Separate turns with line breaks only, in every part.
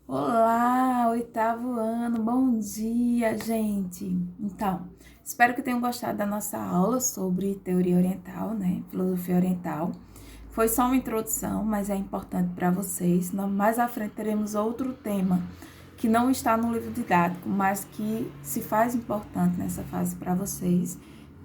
Olá, oitavo ano, bom dia, gente! Então, espero que tenham gostado da nossa aula sobre teoria oriental, né? Filosofia oriental. Foi só uma introdução, mas é importante para vocês. Mais à frente teremos outro tema que não está no livro didático, mas que se faz importante nessa fase para vocês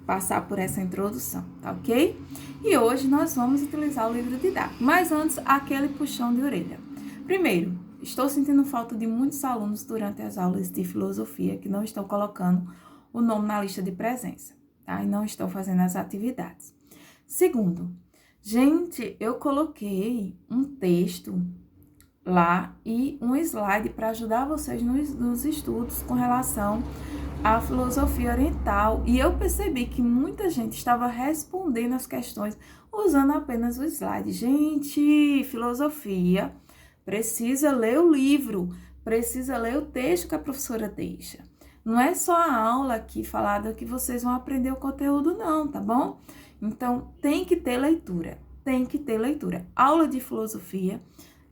passar por essa introdução, tá ok? E hoje nós vamos utilizar o livro didático, mas antes, aquele puxão de orelha. Primeiro, estou sentindo falta de muitos alunos durante as aulas de filosofia que não estão colocando o nome na lista de presença, tá? E não estão fazendo as atividades. Segundo, gente, eu coloquei um texto lá e um slide para ajudar vocês nos estudos com relação à filosofia oriental. E eu percebi que muita gente estava respondendo as questões usando apenas o slide. Gente, filosofia precisa ler o livro, precisa ler o texto que a professora deixa. Não é só a aula aqui falada que vocês vão aprender o conteúdo não, tá bom? Então, tem que ter leitura, tem que ter leitura. Aula de filosofia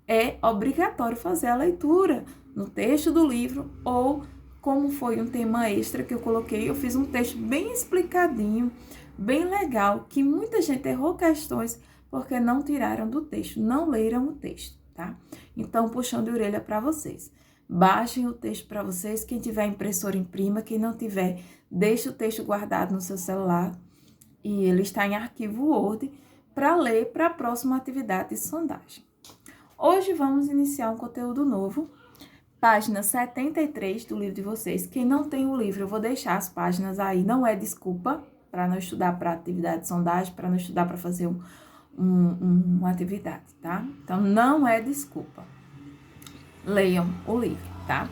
é obrigatório fazer a leitura no texto do livro ou, como foi um tema extra que eu coloquei, eu fiz um texto bem explicadinho, bem legal, que muita gente errou questões porque não tiraram do texto, não leram o texto, tá? Então, puxão de orelha para vocês. Baixem o texto para vocês, quem tiver impressora imprima, quem não tiver, deixe o texto guardado no seu celular e ele está em arquivo Word para ler para a próxima atividade de sondagem. Hoje vamos iniciar um conteúdo novo, página 73 do livro de vocês. Quem não tem o livro, eu vou deixar as páginas aí, não é desculpa para não estudar para atividade de sondagem, para não estudar para fazer uma atividade, tá? Então, não é desculpa. Leiam o livro, tá?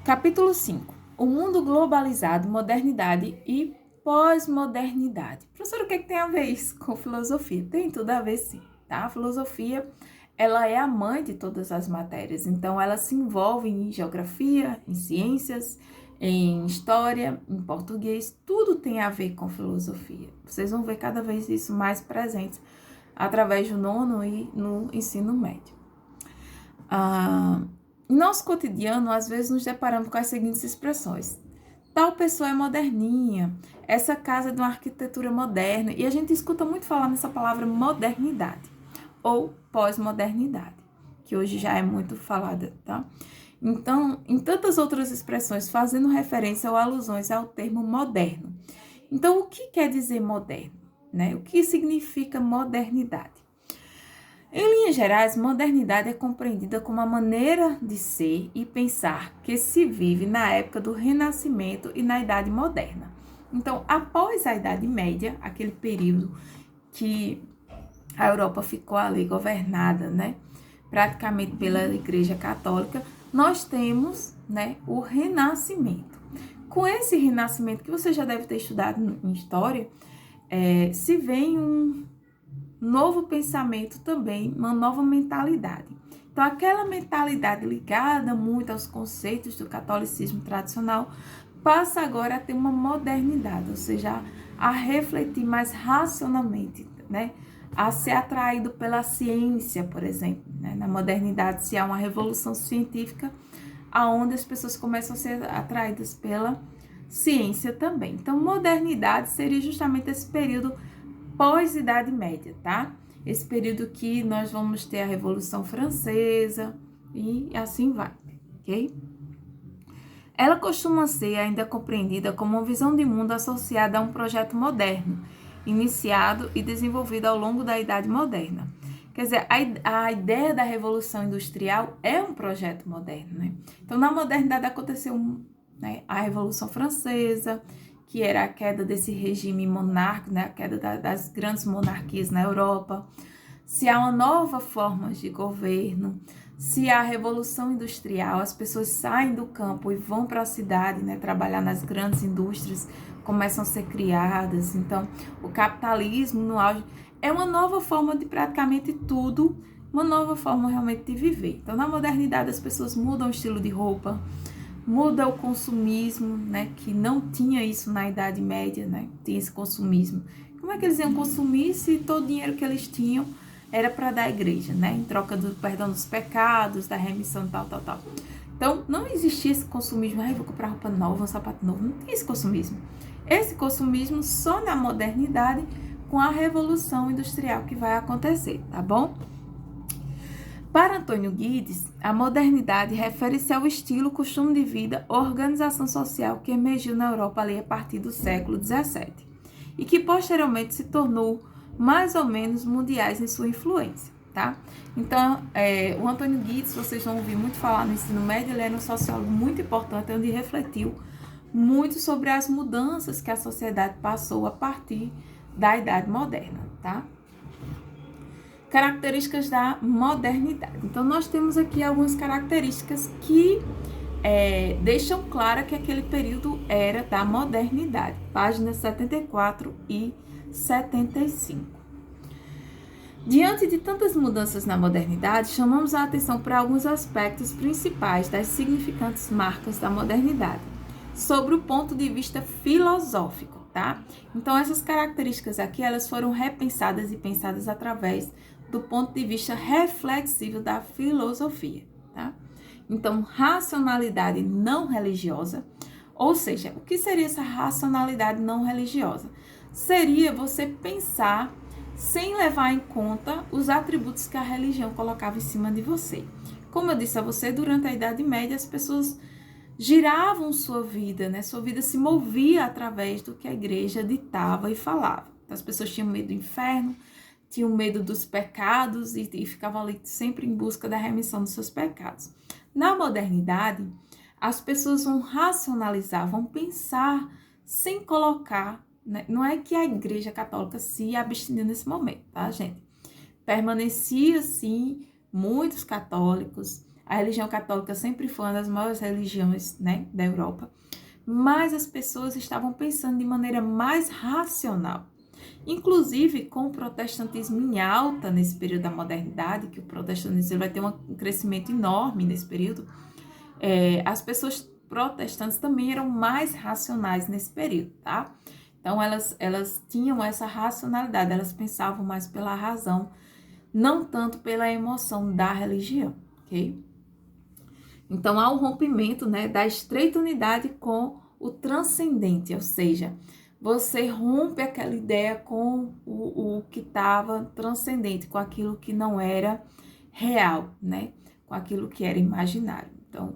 Capítulo 5. O mundo globalizado, modernidade e pós-modernidade. Professor, o que tem a ver isso com filosofia? Tem tudo a ver, sim, tá? A filosofia, ela é a mãe de todas as matérias, então ela se envolve em geografia, em ciências, em história, em português, tudo tem a ver com filosofia. Vocês vão ver cada vez isso mais presente através do nono e no ensino médio. Em nosso cotidiano, às vezes nos deparamos com as seguintes expressões. Tal pessoa é moderninha, essa casa é de uma arquitetura moderna, e a gente escuta muito falar nessa palavra modernidade ou pós-modernidade, que hoje já é muito falada, tá? Então, em tantas outras expressões fazendo referência ou alusões ao termo moderno. Então, o que quer dizer moderno, né? O que significa modernidade? Em linhas gerais, modernidade é compreendida como a maneira de ser e pensar que se vive na época do Renascimento e na Idade Moderna. Então, após a Idade Média, aquele período que a Europa ficou ali governada, né, praticamente pela Igreja Católica, nós temos, né, o Renascimento. Com esse Renascimento, que você já deve ter estudado em História, se vem um novo pensamento também, uma nova mentalidade. Então, aquela mentalidade ligada muito aos conceitos do catolicismo tradicional passa agora a ter uma modernidade, ou seja, a refletir mais racionalmente, né? A ser atraído pela ciência, por exemplo. Né? Na modernidade, se há uma revolução científica, aonde as pessoas começam a ser atraídas pela ciência também. Então, modernidade seria justamente esse período pós-Idade Média, tá? Esse período que nós vamos ter a Revolução Francesa e assim vai, ok? Ela costuma ser ainda compreendida como uma visão de mundo associada a um projeto moderno, iniciado e desenvolvido ao longo da Idade Moderna. Quer dizer, a ideia da Revolução Industrial é um projeto moderno, né? Então, na modernidade aconteceu, né, a Revolução Francesa, que era a queda desse regime monárquico, né, a queda das grandes monarquias na Europa. Se há uma nova forma de governo, se há a Revolução Industrial, as pessoas saem do campo e vão para a cidade, né, trabalhar nas grandes indústrias, começam a ser criadas. Então, o capitalismo no auge é uma nova forma de praticamente tudo, uma nova forma realmente de viver. Então, na modernidade, as pessoas mudam o estilo de roupa, muda o consumismo, né, que não tinha isso na Idade Média, né, tinha esse consumismo. Como é que eles iam consumir se todo o dinheiro que eles tinham era para dar à igreja, né? Em troca do perdão dos pecados, da remissão, tal. Então, não existia esse consumismo, vou comprar roupa nova, um sapato novo, não tinha esse consumismo. Esse consumismo só na modernidade, com a revolução industrial que vai acontecer, tá bom? Para Antônio Guedes, a modernidade refere-se ao estilo, costume de vida, organização social que emergiu na Europa ali a partir do século XVII e que posteriormente se tornou mais ou menos mundiais em sua influência, tá? Então, o Antônio Guedes, vocês vão ouvir muito falar no ensino médio, ele era um sociólogo muito importante, onde refletiu muito sobre as mudanças que a sociedade passou a partir da Idade Moderna, tá? Características da modernidade. Então, nós temos aqui algumas características que deixam claro que aquele período era da modernidade. Páginas 74 e 75. Diante de tantas mudanças na modernidade, chamamos a atenção para alguns aspectos principais das significantes marcas da modernidade, sobre o ponto de vista filosófico, tá? Então, essas características aqui, elas foram repensadas e pensadas através do ponto de vista reflexivo da filosofia, tá? Então, racionalidade não religiosa, ou seja, o que seria essa racionalidade não religiosa? Seria você pensar sem levar em conta os atributos que a religião colocava em cima de você. Como eu disse a você, durante a Idade Média, as pessoas giravam sua vida, né? Sua vida se movia através do que a igreja ditava e falava. Então, as pessoas tinham medo do inferno, tinham medo dos pecados e ficavam ali sempre em busca da remissão dos seus pecados. Na modernidade, as pessoas vão racionalizar, vão pensar sem colocar, né? Não é que a igreja católica se abstenha nesse momento, tá, gente? Permanecia, sim, muitos católicos. A religião católica sempre foi uma das maiores religiões, né, da Europa. Mas as pessoas estavam pensando de maneira mais racional. Inclusive, com o protestantismo em alta nesse período da modernidade, que o protestantismo vai ter um crescimento enorme nesse período, as pessoas protestantes também eram mais racionais nesse período, tá? Então, elas tinham essa racionalidade, elas pensavam mais pela razão, não tanto pela emoção da religião, ok? Então, há um rompimento, né, da estreita unidade com o transcendente, ou seja, você rompe aquela ideia com o que estava transcendente, com aquilo que não era real, né? Com aquilo que era imaginário. Então,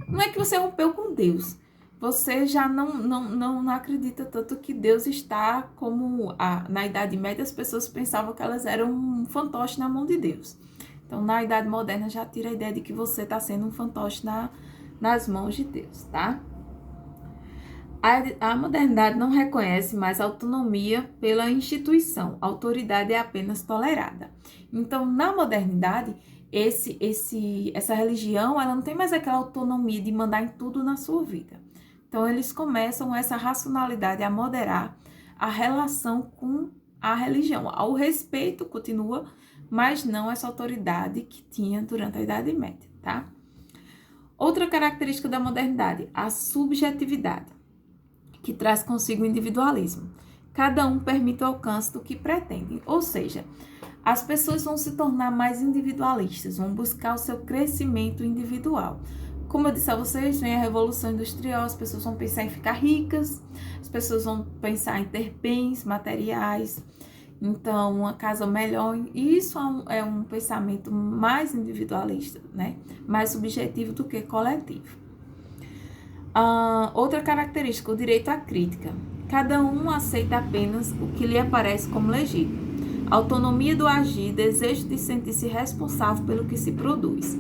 não é que você rompeu com Deus, você já não acredita tanto que Deus está como na Idade Média as pessoas pensavam que elas eram um fantoche na mão de Deus. Então, na Idade Moderna já tira a ideia de que você está sendo um fantoche nas mãos de Deus, tá? A modernidade não reconhece mais autonomia pela instituição, a autoridade é apenas tolerada. Então, na modernidade, essa religião, ela não tem mais aquela autonomia de mandar em tudo na sua vida. Então, eles começam essa racionalidade a moderar a relação com a religião. O respeito continua, mas não essa autoridade que tinha durante a Idade Média, tá? Outra característica da modernidade, a subjetividade, que traz consigo o individualismo. Cada um permite o alcance do que pretende, ou seja, as pessoas vão se tornar mais individualistas, vão buscar o seu crescimento individual. Como eu disse a vocês, vem a Revolução Industrial, as pessoas vão pensar em ficar ricas, as pessoas vão pensar em ter bens materiais, então uma casa melhor, e isso é um pensamento mais individualista, né? Mais subjetivo do que coletivo. Outra característica, o direito à crítica. Cada um aceita apenas o que lhe aparece como legítimo. Autonomia do agir, desejo de sentir-se responsável pelo que se produz.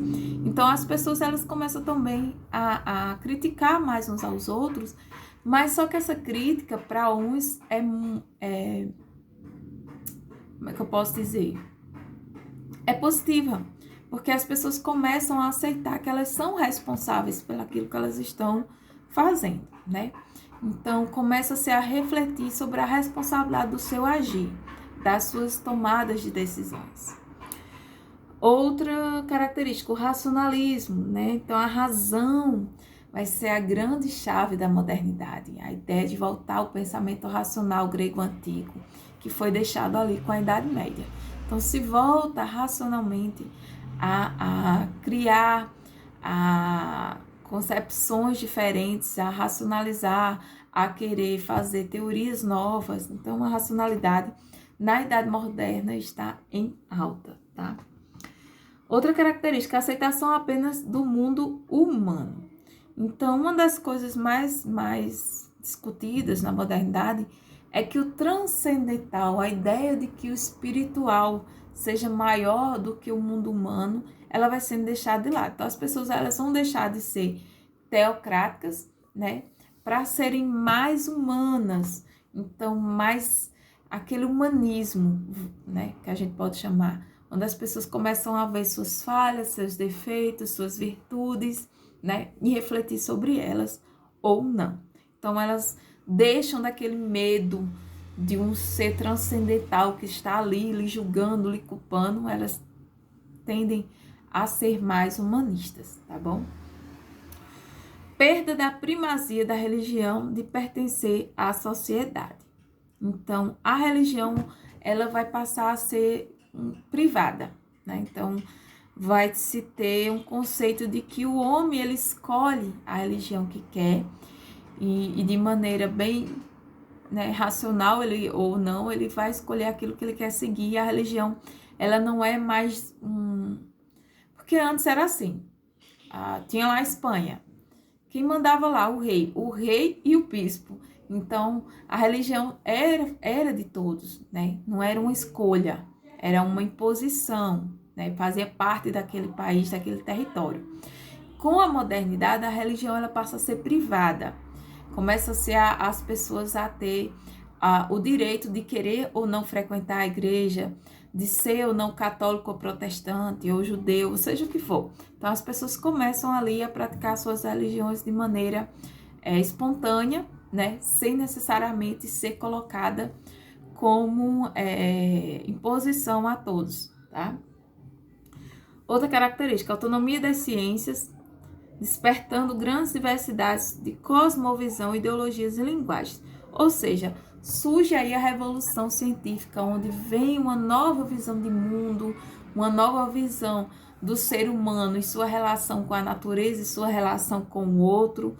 Então, as pessoas elas começam também a criticar mais uns aos outros, mas só que essa crítica, para uns, como é que eu posso dizer? É positiva, porque as pessoas começam a aceitar que elas são responsáveis pelo aquilo que elas estão fazendo, né? Então, começa-se a refletir sobre a responsabilidade do seu agir, das suas tomadas de decisões. Outra característica, o racionalismo, né? Então, a razão vai ser a grande chave da modernidade, a ideia de voltar ao pensamento racional grego antigo, que foi deixado ali com a Idade Média. Então, se volta racionalmente a criar concepções diferentes, a racionalizar, a querer fazer teorias novas. Então, a racionalidade na Idade Moderna está em alta, tá? Outra característica, a aceitação apenas do mundo humano. Então, uma das coisas mais discutidas na modernidade é que o transcendental, a ideia de que o espiritual seja maior do que o mundo humano, ela vai sendo deixada de lado. Então, as pessoas elas vão deixar de ser teocráticas, né, para serem mais humanas. Então, mais aquele humanismo, né, que a gente pode chamar, onde as pessoas começam a ver suas falhas, seus defeitos, suas virtudes, né, e refletir sobre elas ou não. Então, elas deixam daquele medo de um ser transcendental que está ali, lhe julgando, lhe culpando, elas tendem a ser mais humanistas, tá bom? Perda da primazia da religião de pertencer à sociedade. Então, a religião, ela vai passar a ser privada, né? Então, vai se ter um conceito de que o homem, ele escolhe a religião que quer e de maneira bem, né, racional ele, ou não, ele vai escolher aquilo que ele quer seguir. E a religião, ela não é mais porque antes era assim, tinha lá a Espanha, quem mandava lá? O rei e o bispo. Então, a religião era de todos, né? Não era uma escolha, era uma imposição, né? Fazia parte daquele país, daquele território. Com a modernidade, a religião ela passa a ser privada. Começa a ser as pessoas a ter o direito de querer ou não frequentar a igreja, de ser ou não católico ou protestante, ou judeu, seja o que for. Então, as pessoas começam ali a praticar suas religiões de maneira espontânea, né? Sem necessariamente ser colocada como imposição a todos, tá? Outra característica, autonomia das ciências, despertando grandes diversidades de cosmovisão, ideologias e linguagens. Ou seja, surge aí a revolução científica, onde vem uma nova visão de mundo, uma nova visão do ser humano e sua relação com a natureza e sua relação com o outro.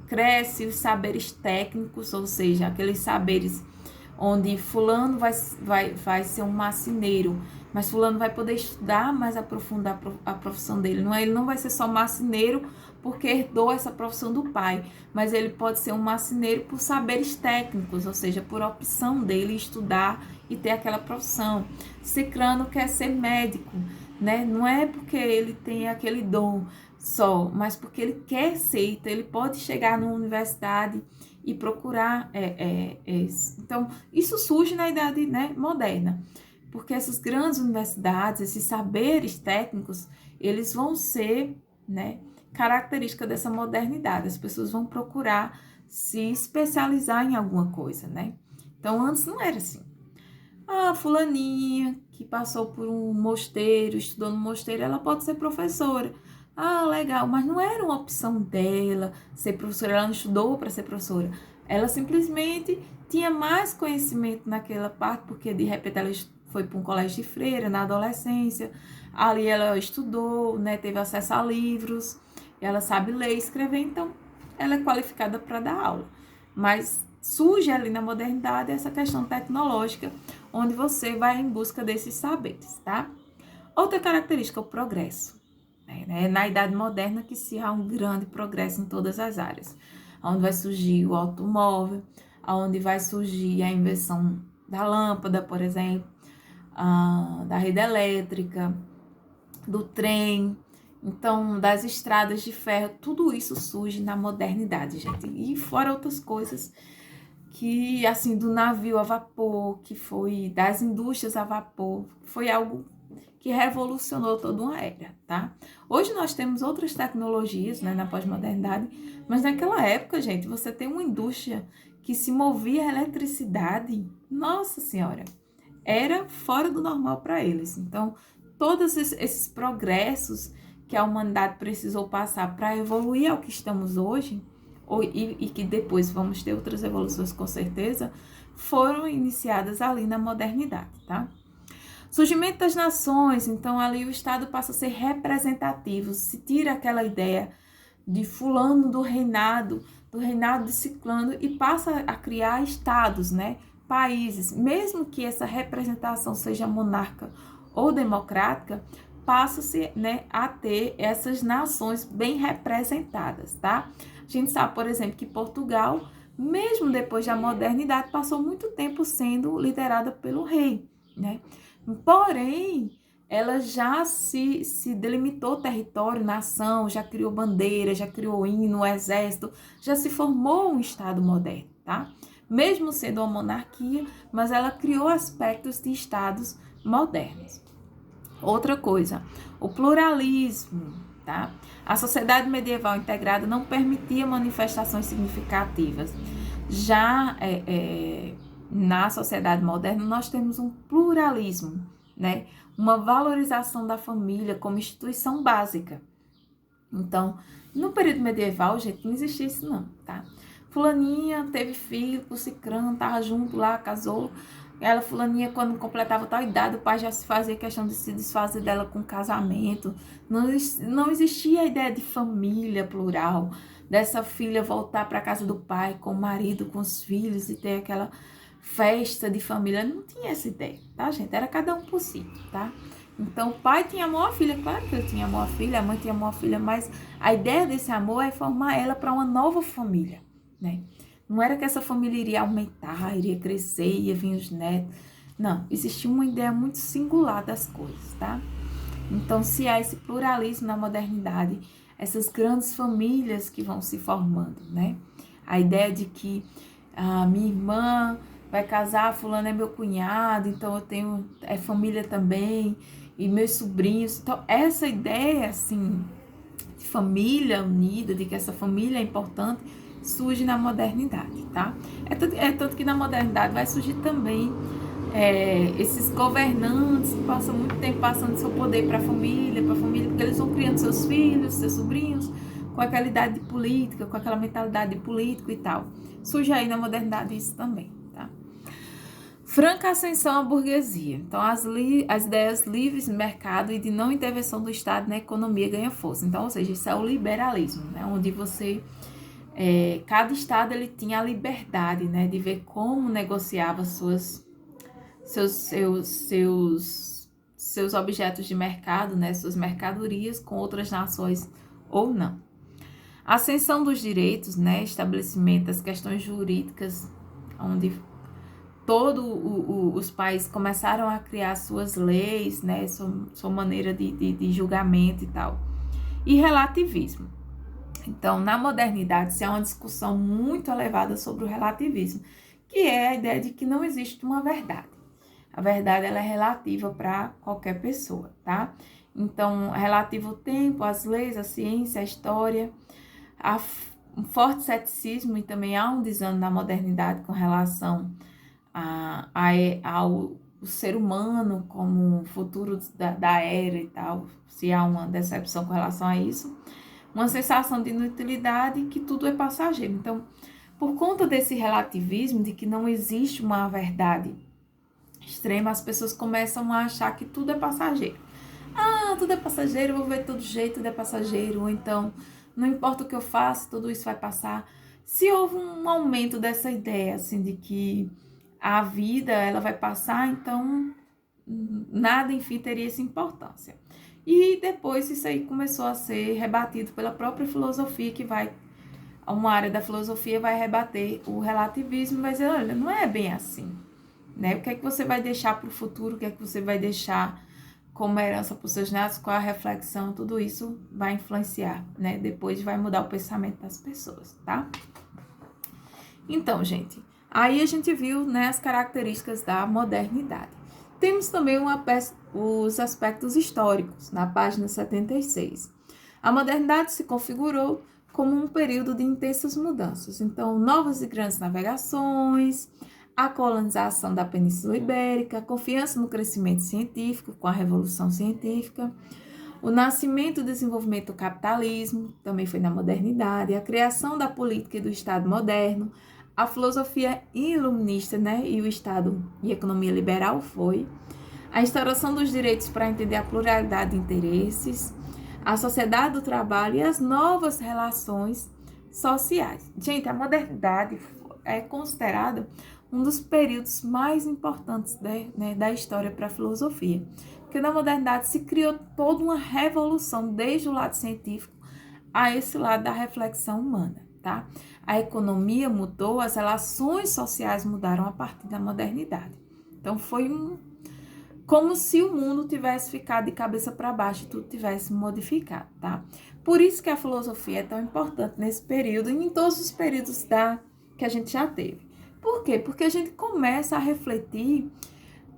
Cresce os saberes técnicos, ou seja, aqueles saberes onde fulano vai ser um marceneiro, mas fulano vai poder estudar, mais aprofundar a profissão dele. Ele não vai ser só marceneiro porque herdou essa profissão do pai, mas ele pode ser um marceneiro por saberes técnicos, ou seja, por opção dele estudar e ter aquela profissão. Cicrano quer ser médico, né? Não é porque ele tem aquele dom só, mas porque ele quer ser, então ele pode chegar numa universidade e procurar Então, isso surge na idade, né, moderna, porque essas grandes universidades, esses saberes técnicos, eles vão ser, né, característica dessa modernidade. As pessoas vão procurar se especializar em alguma coisa, né? Então, antes não era assim. Fulaninha que passou por um mosteiro, estudou no mosteiro, ela pode ser professora. Legal, mas não era uma opção dela ser professora, ela não estudou para ser professora. Ela simplesmente tinha mais conhecimento naquela parte, porque de repente ela foi para um colégio de freira na adolescência, ali ela estudou, né, teve acesso a livros, ela sabe ler e escrever, então ela é qualificada para dar aula. Mas surge ali na modernidade essa questão tecnológica, onde você vai em busca desses saberes, tá? Outra característica, o progresso. É na Idade Moderna que se há um grande progresso em todas as áreas, onde vai surgir o automóvel, onde vai surgir a invenção da lâmpada, por exemplo, da rede elétrica, do trem, então das estradas de ferro, tudo isso surge na modernidade, gente. E fora outras coisas que, assim, do navio a vapor, que foi das indústrias a vapor, foi algo que revolucionou toda uma era, tá? Hoje nós temos outras tecnologias, né, na pós-modernidade, mas naquela época, gente, você tem uma indústria que se movia a eletricidade, nossa senhora, era fora do normal para eles. Então, todos esses progressos que a humanidade precisou passar para evoluir ao que estamos hoje, e que depois vamos ter outras evoluções com certeza, foram iniciadas ali na modernidade, tá? Surgimento das nações, então ali o Estado passa a ser representativo, se tira aquela ideia de fulano do reinado de ciclano e passa a criar estados, né? Países, mesmo que essa representação seja monárquica ou democrática, passa-se, né, a ter essas nações bem representadas, tá? A gente sabe, por exemplo, que Portugal, mesmo depois da modernidade, passou muito tempo sendo liderada pelo rei, né? Porém, ela já se delimitou território, nação, já criou bandeira, já criou hino, exército, já se formou um Estado moderno, tá? Mesmo sendo uma monarquia, mas ela criou aspectos de Estados modernos. Outra coisa, o pluralismo, tá? A sociedade medieval integrada não permitia manifestações significativas. Já na sociedade moderna, nós temos um pluralismo, né? Uma valorização da família como instituição básica. Então, no período medieval, gente, não existia isso não, tá? Fulaninha teve filho com cicrano, tava junto lá, casou. Ela, fulaninha, quando completava tal idade, o pai já se fazia questão de se desfazer dela com casamento. Não existia a ideia de família plural, dessa filha voltar para casa do pai com o marido, com os filhos e ter aquela festa de família. Não tinha essa ideia, tá, gente? Era cada um por si, tá? Então, o pai tinha amor à filha, claro que ele tinha amor à filha, a mãe tinha amor à filha, mas a ideia desse amor é formar ela para uma nova família, né? Não era que essa família iria aumentar, iria crescer, ia vir os netos. Não, existia uma ideia muito singular das coisas, tá? Então, se há esse pluralismo na modernidade, essas grandes famílias que vão se formando, né? A ideia de que a minha irmã vai casar, fulano é meu cunhado, então eu tenho família também, e meus sobrinhos. Então, essa ideia, assim, de família unida, de que essa família é importante, surge na modernidade, tá? É tanto que na modernidade vai surgir também esses governantes que passam muito tempo passando seu poder para a família, porque eles vão criando seus filhos, seus sobrinhos, com aquela idade de política, com aquela mentalidade de político e tal. Surge aí na modernidade isso também, tá? Franca ascensão à burguesia. Então, as ideias livres de mercado e de não intervenção do Estado na economia ganham força. Então, ou seja, isso é o liberalismo, né? Onde você... cada estado ele tinha a liberdade, né, de ver como negociava seus objetos de mercado, né, suas mercadorias com outras nações ou não. A ascensão dos direitos, né, estabelecimento das questões jurídicas, onde todos os países começaram a criar suas leis, né, sua maneira de julgamento e tal. E relativismo. Então, na modernidade, se há uma discussão muito elevada sobre o relativismo, que é a ideia de que não existe uma verdade. A verdade ela é relativa para qualquer pessoa, tá? Então, relativo ao tempo, às leis, à ciência, à história, há um forte ceticismo e também há um desânimo na modernidade com relação ao ser humano como futuro da era e tal, se há uma decepção com relação a isso. Uma sensação de inutilidade, que tudo é passageiro. Então, por conta desse relativismo, de que não existe uma verdade extrema, as pessoas começam a achar que tudo é passageiro. Ah, tudo é passageiro, eu vou ver todo jeito, tudo é passageiro. Ou então, não importa o que eu faço, tudo isso vai passar. Se houve um aumento dessa ideia, assim, de que a vida, ela vai passar, então, nada, enfim, teria essa importância. E depois isso aí começou a ser rebatido pela própria filosofia, que uma área da filosofia vai rebater o relativismo, vai dizer, olha, não é bem assim, né? O que é que você vai deixar para o futuro, o que é que você vai deixar como herança para os seus netos, qual a reflexão, tudo isso vai influenciar, né? Depois vai mudar o pensamento das pessoas, tá? Então, gente, aí a gente viu, né, as características da modernidade. Temos também os aspectos históricos, na página 76. A modernidade se configurou como um período de intensas mudanças. Então, novas e grandes navegações, a colonização da Península Ibérica, a confiança no crescimento científico com a Revolução Científica, o nascimento e desenvolvimento do capitalismo, também foi na modernidade, a criação da política e do Estado moderno, a filosofia iluminista, né, e o Estado e a economia liberal foi, a instauração dos direitos para entender a pluralidade de interesses, a sociedade do trabalho e as novas relações sociais. Gente, a modernidade é considerada um dos períodos mais importantes da história para a filosofia, porque na modernidade se criou toda uma revolução, desde o lado científico a esse lado da reflexão humana, tá? A economia mudou, as relações sociais mudaram a partir da modernidade. Então foi como se o mundo tivesse ficado de cabeça para baixo e tudo tivesse modificado, tá? Por isso que a filosofia é tão importante nesse período e em todos os períodos que a gente já teve. Por quê? Porque a gente começa a refletir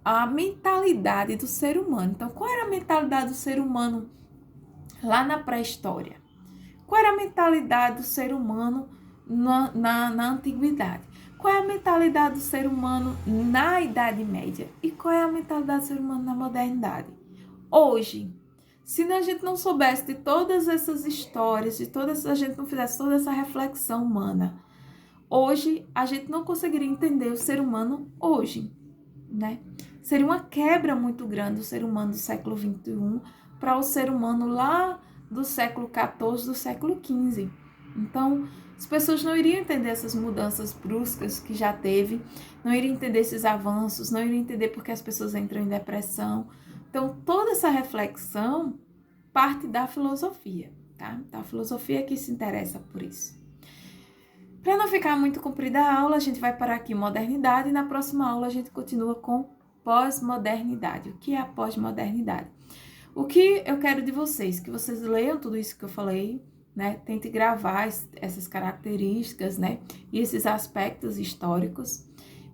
a mentalidade do ser humano. Então, qual era a mentalidade do ser humano lá na pré-história? Qual era a mentalidade do ser humano na antiguidade? Qual é a mentalidade do ser humano na Idade Média? E qual é a mentalidade do ser humano na modernidade? Hoje, se a gente não soubesse de todas essas histórias, a gente não fizesse toda essa reflexão humana, hoje a gente não conseguiria entender o ser humano hoje, né? Seria uma quebra muito grande do ser humano do século XXI para o ser humano lá do século XIV, do século XV. Então, as pessoas não iriam entender essas mudanças bruscas que já teve, não iriam entender esses avanços, não iriam entender porque as pessoas entram em depressão. Então, toda essa reflexão parte da filosofia, tá? A filosofia é que se interessa por isso. Para não ficar muito comprida a aula, a gente vai parar aqui em modernidade e na próxima aula a gente continua com pós-modernidade. O que é a pós-modernidade? O que eu quero de vocês? Que vocês leiam tudo isso que eu falei, né? Tente gravar essas características, né? E esses aspectos históricos,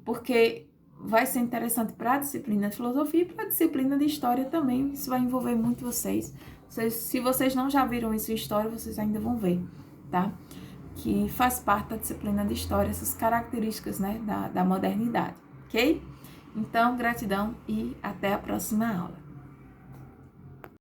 porque vai ser interessante para a disciplina de filosofia e para a disciplina de história também. Isso vai envolver muito vocês. Se vocês não já viram isso em história, vocês ainda vão ver, tá? Que faz parte da disciplina de história, essas características, né, da modernidade, ok? Então, gratidão e até a próxima aula.